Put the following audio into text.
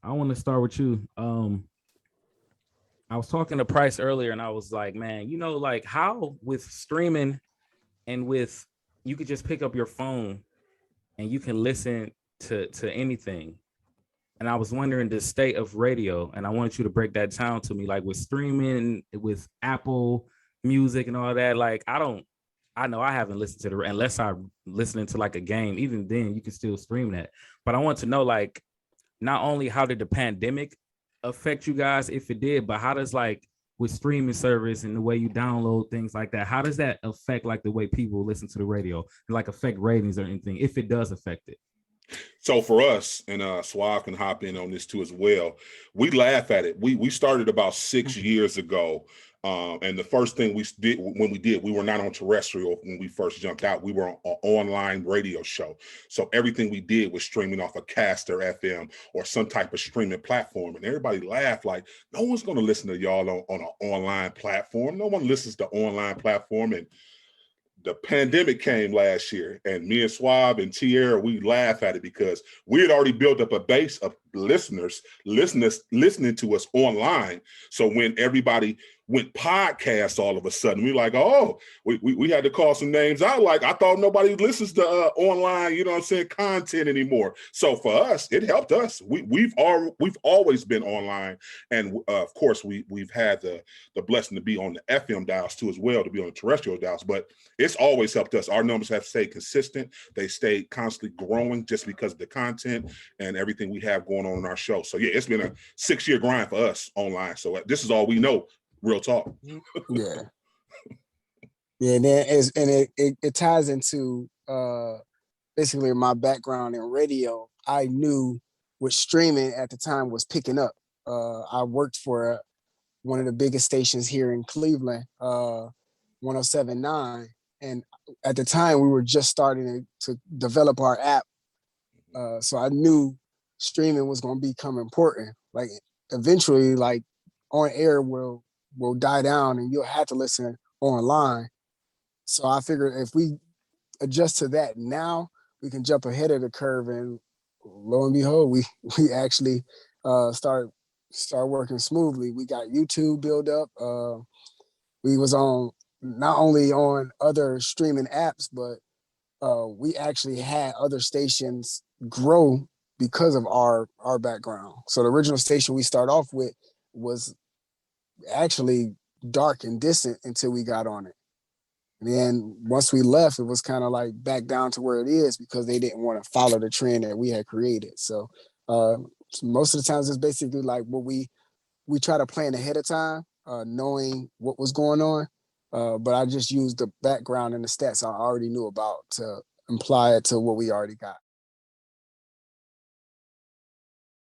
I want to start with you. I was talking to Price earlier, and I was like, man, like how with streaming and with you could just pick up your phone and you can listen to anything. And I was wondering the state of radio, and I wanted you to break that down to me, like with streaming, with Apple Music and all that. Like I know I haven't listened to the unless I'm listening to like a game. Even then, you can still stream that. But I want to know, like, not only how did the pandemic affect you guys, if it did, but how does like with streaming service and the way you download things like that, how does that affect like the way people listen to the radio and like affect ratings or anything, if it does affect it? So for us, and Suave can hop in on this too as well, we laugh at it. We started about 6 years ago. And the first thing we did when we were not on terrestrial when we first jumped out. We were on an online radio show. So everything we did was streaming off a Caster FM or some type of streaming platform. And everybody laughed like, no one's going to listen to y'all on an online platform. No one listens to online platform. And the pandemic came last year, and me and Suave and Tierra, we laugh at it because we had already built up a base of listening to us online. So when everybody went podcast all of a sudden, we like, oh, we had to call some names out. Like, I thought nobody listens to online, content anymore. So for us, it helped us. We've always been online, and of course we've had the blessing to be on the FM dials too as well, to be on the terrestrial dials. But it's always helped us. Our numbers have stayed consistent. They stayed constantly growing just because of the content and everything we have going on in our show. So yeah, it's been a 6-year grind for us online. So this is all we know. Real talk. Yeah. And then it ties into basically my background in radio. I knew what streaming at the time was picking up. I worked for one of the biggest stations here in Cleveland, 107.9. And at the time, we were just starting to develop our app. So I knew streaming was going to become important. Like eventually, like on air will die down and you'll have to listen online. So I figured if we adjust to that now, we can jump ahead of the curve, and lo and behold, we actually start working smoothly. We got YouTube built up. We was on not only on other streaming apps, but we actually had other stations grow because of our background. So the original station we start off with was actually dark and distant until we got on it. And then once we left, it was kind of like back down to where it is because they didn't want to follow the trend that we had created. So most of the times it's basically like what we try to plan ahead of time, knowing what was going on. But I just used the background and the stats I already knew about to imply it to what we already got.